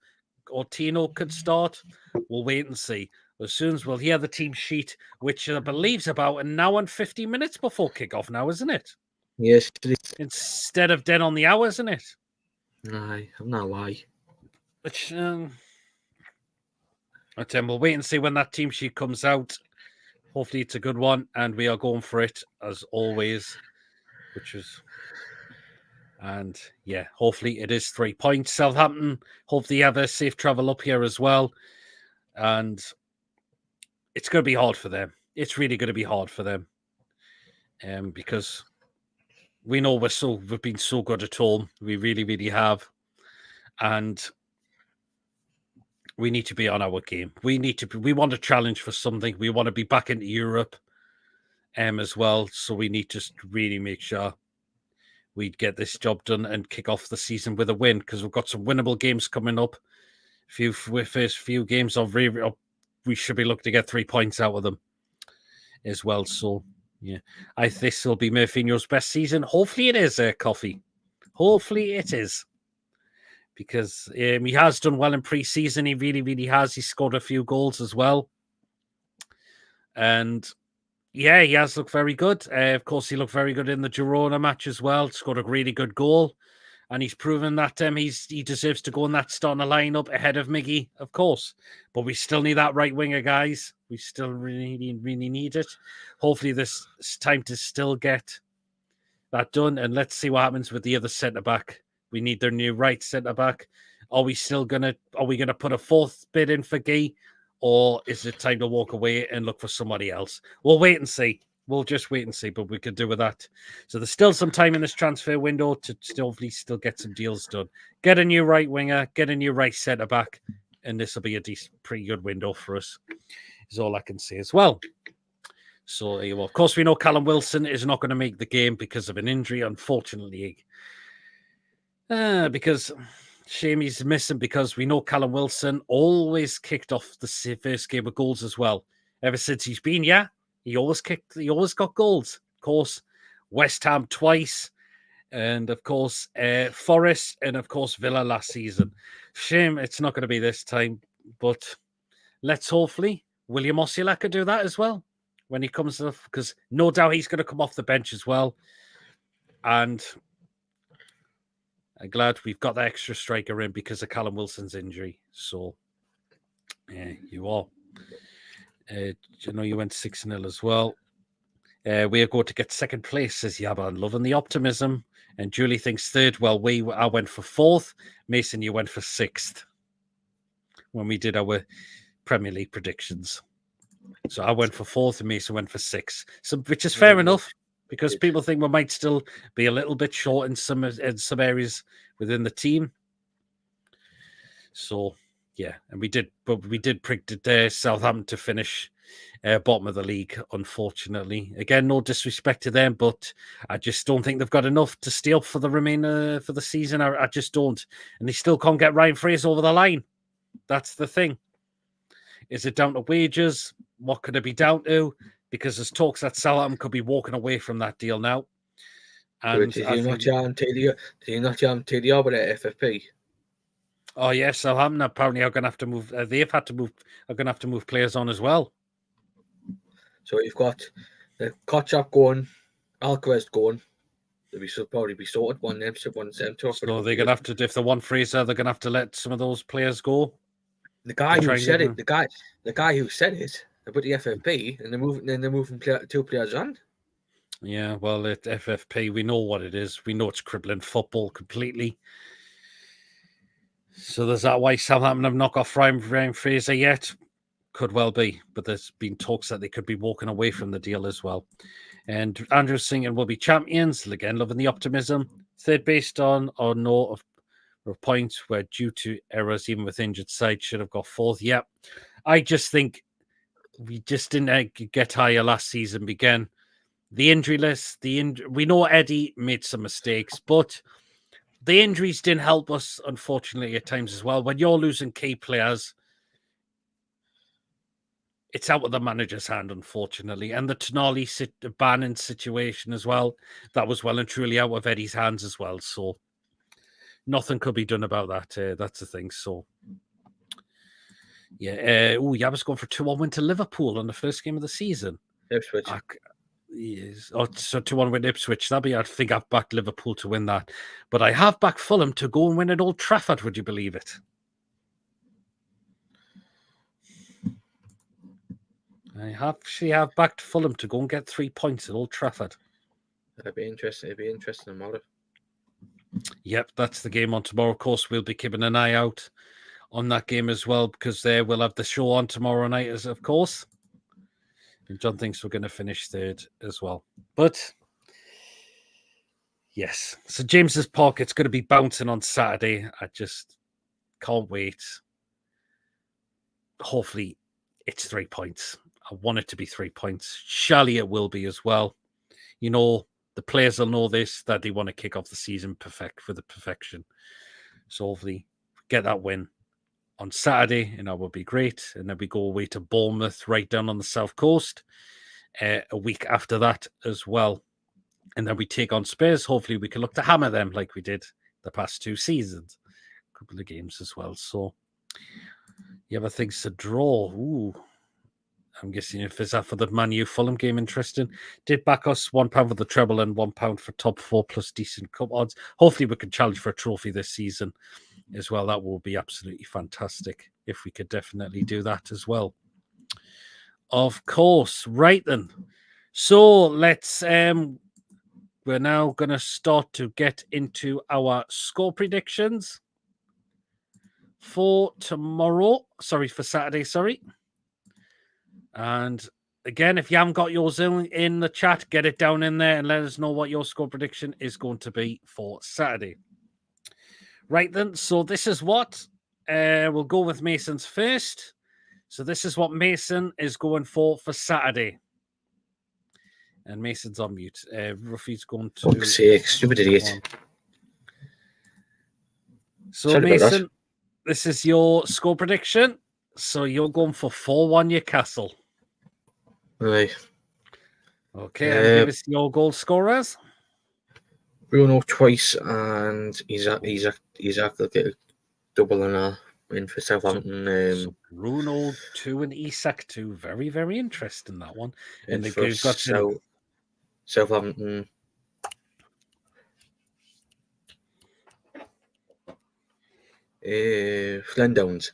Or Tino could start. We'll wait and see. As soon as we'll hear the team sheet, which I believe is about an hour and 50 minutes before kickoff now, isn't it? Yes, it is. Instead of dead on the hour, isn't it? Aye, I'm not lying. Which, we'll wait and see when that team sheet comes out. Hopefully it's a good one, and we are going for it as always, and yeah, hopefully it is 3 points. Southampton, hopefully have a safe travel up here as well. And it's going to be hard for them. It's really going to be hard for them. Because we know we've been so good at home. We really, really have. And we need to be on our game. We want a challenge for something. We want to be back into Europe as well. So we need to really make sure we get this job done and kick off the season with a win, because we've got some winnable games coming up. First few games we should be looking to get 3 points out of them as well. So yeah, this will be Murphy's best season. Hopefully it is, Coffee. Hopefully it is. Because he has done well in pre-season. He really, really has. He scored a few goals as well. And yeah, he has looked very good. Of course, he looked very good in the Girona match as well. Scored a really good goal. And he's proven that he deserves to go in that starting lineup ahead of Miggy, of course. But we still need that right winger, guys. We still really, really need it. Hopefully this is time to still get that done. And let's see what happens with the other centre-back. We need their new right centre-back. Are we gonna put a fourth bid in for Guy? Or is it time to walk away and look for somebody else? We'll wait and see. We'll just wait and see, but we could do with that. So there's still some time in this transfer window to hopefully still get some deals done. Get a new right winger, get a new right centre-back, and this will be a pretty good window for us, is all I can say as well. So, of course, we know Callum Wilson is not going to make the game because of an injury, unfortunately. Because shame he's missing, because we know Callum Wilson always kicked off the first game with goals as well. Ever since he's been, he always got goals. Of course, West Ham twice, and of course, Forest, and of course, Villa last season. Shame it's not going to be this time, but let's hopefully William Osula could do that as well when he comes off, because no doubt he's going to come off the bench as well. And I'm glad we've got that extra striker in because of Callum Wilson's injury. So, yeah, you are. You went 6-0 as well. We are going to get second place, says Yaban. Loving the optimism. And Julie thinks third. Well, I went for fourth. Mason, you went for sixth when we did our Premier League predictions. So I went for fourth and Mason went for sixth. So, which is fair enough, because people think we might still be a little bit short in some areas within the team. So, yeah, and we did predict Southampton to finish bottom of the league, unfortunately. Again, no disrespect to them, but I just don't think they've got enough to stay up for the remainder for the season. I just don't. And they still can't get Ryan Fraser over the line. That's the thing. Is it down to wages? What could it be down to? Because there's talks that Southampton could be walking away from that deal now. And did you not jam TD over at FFP? Oh yes, Southampton apparently are going to have to move. They've had to move. Are going to have to move players on as well. So you've got the Kotchap going, Alcaraz going. They should probably be sorted. One center. So they're going to have to, if they want Fraser, they're going to have to let some of those players go. The guy who said it, the guy who said it about the FFP, and they're moving two players on. Yeah, well, at FFP, we know what it is. We know it's crippling football completely. So there's that why Southampton have not got Ryan Fraser yet. Could well be, but there's been talks that they could be walking away from the deal as well. And Andrew Singing will be champions. Again, loving the optimism. Third based on or no of points where due to errors, even with injured side, should have got fourth. Yeah, I just think we just didn't get higher last season. Again, the injury list, we know Eddie made some mistakes, but the injuries didn't help us, unfortunately, at times as well. When you're losing key players, it's out of the manager's hand, unfortunately. And the Tonali Bannon situation as well, that was well and truly out of Eddie's hands as well. So nothing could be done about that. That's the thing. So, yeah. I was going for 2-1 win to Liverpool on the first game of the season. Ipswich. Yes. Oh, so 2-1 win Ipswich. I think I've backed Liverpool to win that. But I have backed Fulham to go and win at Old Trafford. Would you believe it? I have backed Fulham to go and get 3 points at Old Trafford. It'd be interesting tomorrow. Yep, that's the game on tomorrow. Of course, we'll be keeping an eye out on that game as well, because we'll have the show on tomorrow night, as of course. And John thinks we're going to finish third as well. But yes, so James's Park, it's going to be bouncing on Saturday. I just can't wait. Hopefully, it's 3 points. I want it to be 3 points. Surely it will be as well. You know, the players will know this, that they want to kick off the season for the perfection. So hopefully get that win on Saturday, and that would be great. And then we go away to Bournemouth, right down on the south coast, a week after that as well. And then we take on Spurs. Hopefully we can look to hammer them like we did the past 2 seasons. A couple of games as well. So you ever think to draw? Ooh. I'm guessing if it's that for the Man U Fulham game, interesting. Did back us £1 for the treble and £1 for top 4 plus decent cup odds. Hopefully we can challenge for a trophy this season as well. That will be absolutely fantastic if we could definitely do that as well. Of course. Right then. So let's we're now going to start to get into our score predictions for tomorrow. For Saturday. And again, if you haven't got yours in the chat, get it down in there and let us know what your score prediction is going to be for Saturday. Right then, so this is what we'll go with Mason's first. So this is what Mason is going for Saturday. And Mason's on mute. Ruffy's going to... Fuck's sake, stupid idiot. So, Sorry about that. Mason, this is your score prediction. So, you're going for 4-1 Newcastle. Right. Okay, and give us your goal scorers. Bruno twice, and Isaac will get a double and a win for Southampton. So Bruno 2 and Isak 2. Very, very interesting, that one. And for they've got Southampton. Flynn Downs.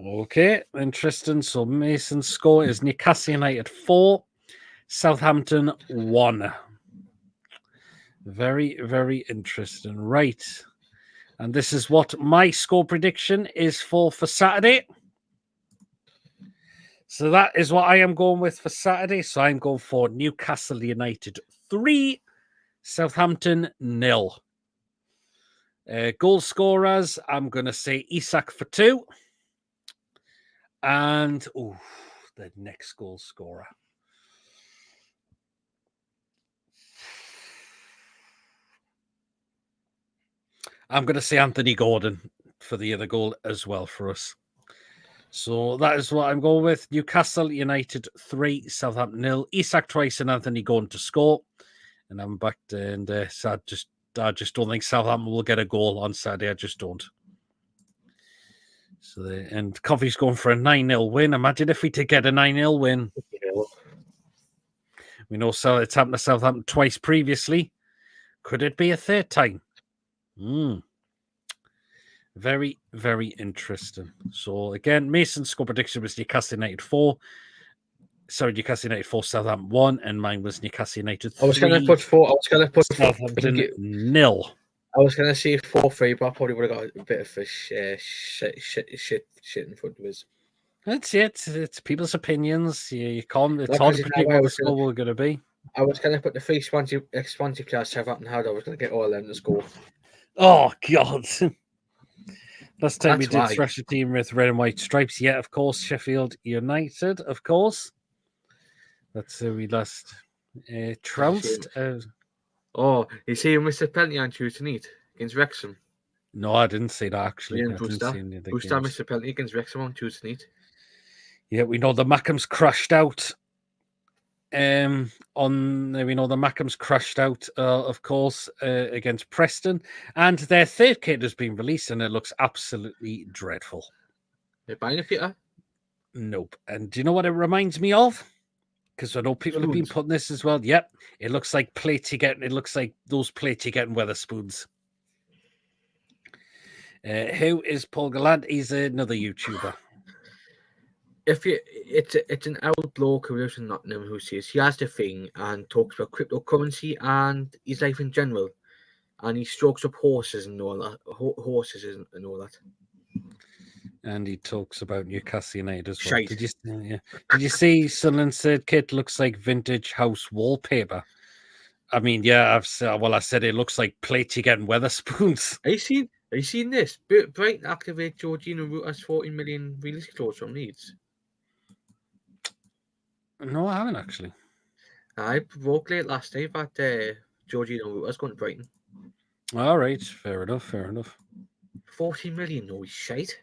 Okay, interesting. So Mason's score is Newcastle United 4, Southampton 1. Very, very interesting. Right. And this is what my score prediction is for Saturday. So that is what I am going with for Saturday. So I'm going for Newcastle United 3, Southampton 0. Goal scorers, I'm going to say Isak for 2. And, the next goal scorer. I'm going to say Anthony Gordon for the other goal as well for us. So that is what I'm going with. Newcastle United 3, Southampton 0. Isak twice and Anthony Gordon to score. And I'm back to, and so I just don't think Southampton will get a goal on Saturday. I just don't. So and Coffee's going for a 9-0 win. Imagine if we did get a 9-0 win. We know it's happened to Southampton twice previously. Could it be a third time? Very, very interesting. So again, Mason's score prediction was Newcastle United 4. Sorry, Newcastle United 4, Southampton 1, and mine was Newcastle United 3. I was going to put 4. I was going to put Southampton 0. I was going to say 4-3, but I probably would have got a bit of shit in front of us. That's it. It's people's opinions. You can't. It's hard to predict what the score we're going to be. I was going to put the 3 Swansea players Southampton had. I was going to get all of them to score. Oh God! Last time we did why. thrash a team with red and white stripes. Yeah, of course, Sheffield United. Of course, that's who we last trounced. Oh, you see, you missed a penalty on Tuesday night against Wrexham. No, I didn't see that actually. I didn't see any of the Brewster missed a penalty against Wrexham on Tuesday night. Yeah, we know the Mackems crashed out. We know the Mackems crashed out, of course, against Preston, and their third kit has been released, and it looks absolutely dreadful. They're buying it, Peter? Nope. And do you know what it reminds me of? Because I know people have been putting this as well. Yep, it looks like plates you get. It looks like those plates you get in Wetherspoons. Who is Paul Gallant? He's another YouTuber. It's an old bloke who lives in Nottingham who says he has the thing and talks about cryptocurrency and his life in general, and he strokes up horses and all that. And all that. And he talks about Newcastle United as well. Did you see Sunderland said kit looks like vintage house wallpaper? I mean, yeah, I said it looks like plates you get in Wetherspoons. Have you seen this? Brighton activate Georgina Root 14 million release clause from Leeds. No, I haven't actually. I broke late last night that Georgina Root has gone to Brighton. All right, fair enough. 14 million, no shite.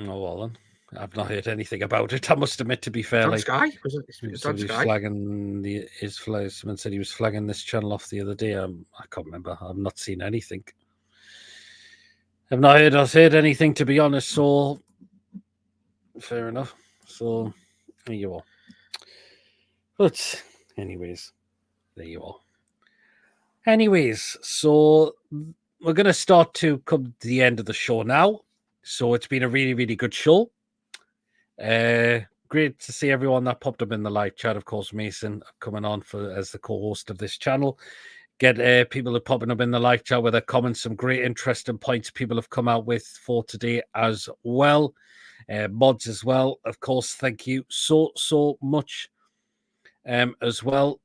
Oh, well then. I've not heard anything about it. I must admit, to be fair. It's on Sky? It's on Sky? Someone said he was flagging this channel off the other day. I can't remember. I've not seen anything. I've not heard anything, to be honest. So, fair enough. So, there you are. But, anyways, there you are. Anyways, so we're going to start to come to the end of the show now. So it's been a really, really good show. Great to see everyone that popped up in the live chat. Of course, Mason coming on as the co-host of this channel. Get people who popping up in the live chat with their comments. Some great, interesting points people have come out with for today as well. Mods as well. Of course, thank you so much as well.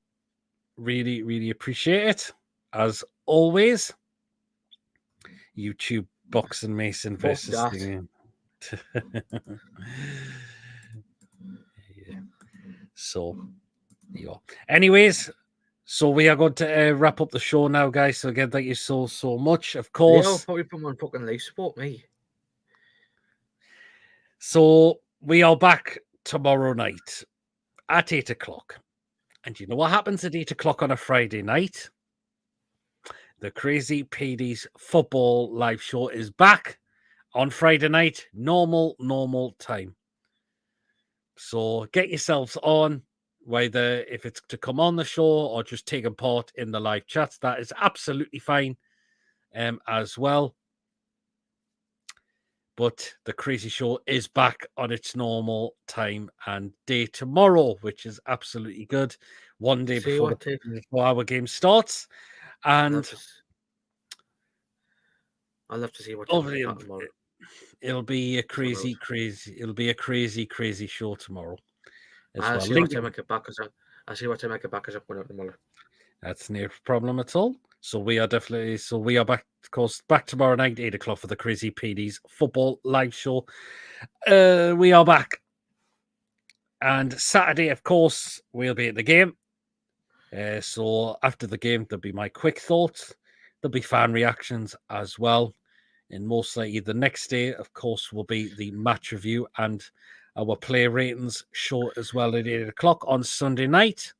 Really, really appreciate it. As always, YouTube Boxing Mason versus thing. Yeah. So, there you go. Anyways, so we are going to wrap up the show now, guys. So again, thank you so much. Of Yeah, course. I'll probably put on fucking live support, me. So we are back tomorrow night at 8 o'clock. And you know what happens at 8 o'clock on a Friday night? The Crazy PD's football live show is back on Friday night, normal time. So get yourselves on, whether if it's to come on the show or just taking part in the live chats, that is absolutely fine as well. But the Crazy Show is back on its normal time and day tomorrow, which is absolutely good. One day before the 4-hour game starts. And I'll have to see what tomorrow. It'll be a crazy show tomorrow. I'll see what time I get back as I'm going out tomorrow. That's no problem at all. So we are back, of course, back tomorrow night, 8 o'clock for the Crazy PD's football live show. We are back. And Saturday, of course, we'll be at the game. So after the game, there'll be my quick thoughts. There'll be fan reactions as well. And most likely the next day, of course, will be the match review and our player ratings show as well at 8 o'clock on Sunday night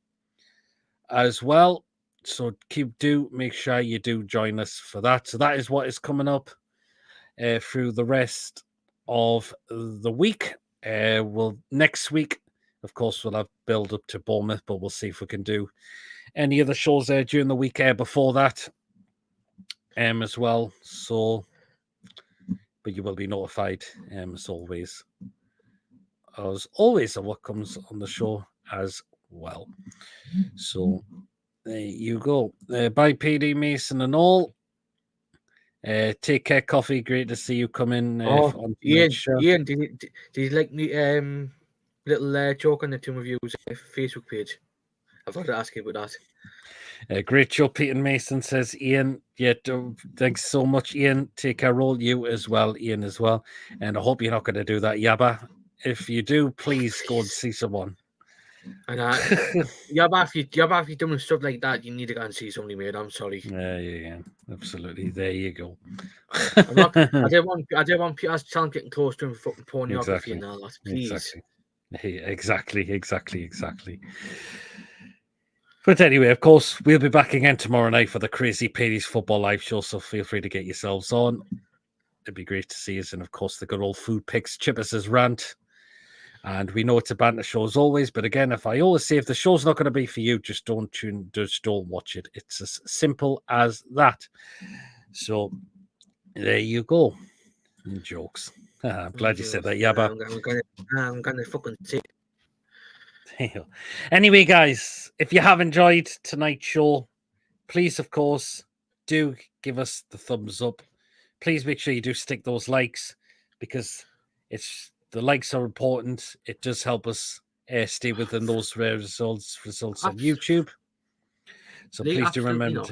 as well. So make sure you do join us for that. So that is what is coming up through the rest of the week. Next week, of course, we'll have build up to Bournemouth, but we'll see if we can do any other shows there during the week before that as well. So, but you will be notified as always of what comes on the show as well. So there you go. Bye, PD Mason and all. Take care, Coffee. Great to see you come in. Ian, did you like me little joke on the two of you's Facebook page? I've got to ask you about that. Great show, Peter Mason says. Ian, thanks so much, Ian. Take care, all you as well, Ian as well. And I hope you're not going to do that, Yabba. If you do, please go and see someone. And Yabba, if you're doing stuff like that, you need to go and see somebody, mate. I'm sorry. Yeah, absolutely. There you go. I don't want Peter's channel getting close to him for fucking pornography and all that. Please. Exactly. But anyway, of course, we'll be back again tomorrow night for the Crazy PD's football live show, so feel free to get yourselves on. It'd be great to see us. And of course, the good old food picks, Chippers' rant. And we know it's a banter show as always. But again, if I always say if the show's not going to be for you, just don't watch it. It's as simple as that. So there you go. Jokes. I'm glad you said that, Yabba. I'm gonna fucking say it. Anyway, guys, if you have enjoyed tonight's show, please, of course, do give us the thumbs up. Please make sure you do stick those likes because the likes are important. It does help us stay within those rare results on YouTube. So please do remember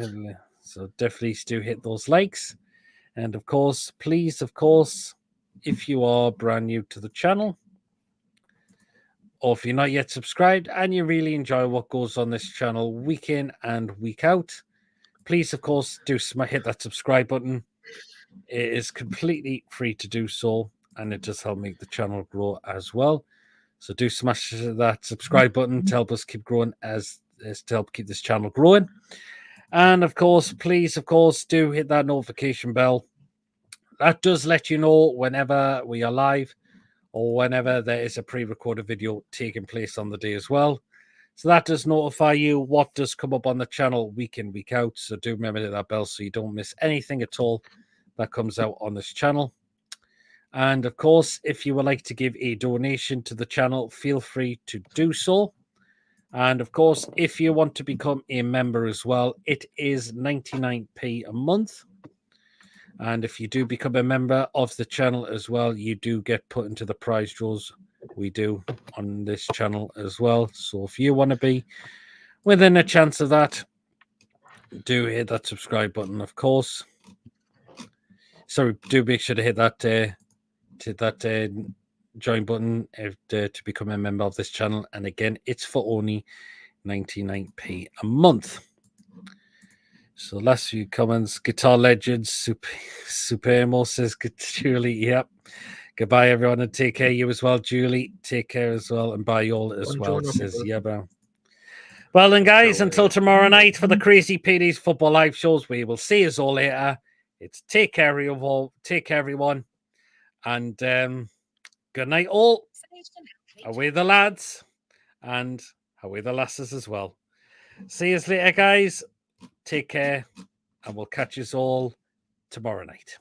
so definitely do hit those likes. And of course, please, if you are brand new to the channel, or if you're not yet subscribed and you really enjoy what goes on this channel week in and week out, please, of course, do hit that subscribe button. It is completely free to do so, and it does help make the channel grow as well. So do smash that subscribe button to help us keep growing to help keep this channel growing. And of course, please, do hit that notification bell. That does let you know whenever we are live or whenever there is a pre-recorded video taking place on the day as well. So that does notify you what does come up on the channel week in, week out. So do remember to hit that bell so you don't miss anything at all that comes out on this channel. And of course, if you would like to give a donation to the channel, feel free to do so. And of course, if you want to become a member as well, it is 99p a month. And if you do become a member of the channel as well, you do get put into the prize draws we do on this channel as well. So if you want to be within a chance of that, do hit that subscribe button, of course. So do make sure to hit that join button to become a member of this channel. And again, it's for only 99p a month. So last few comments, Guitar Legends, Supremo says, Julie, yep. Goodbye, everyone, and take care. You as well, Julie. Take care as well, and bye all as well, says Yeba. Well then, guys, until tomorrow night for the Crazy PD's football live shows, we will see us all later. It's take care everyone, and good night all. Away the lads, and away the lasses as well. See you later, guys. Take care, and we'll catch us all tomorrow night.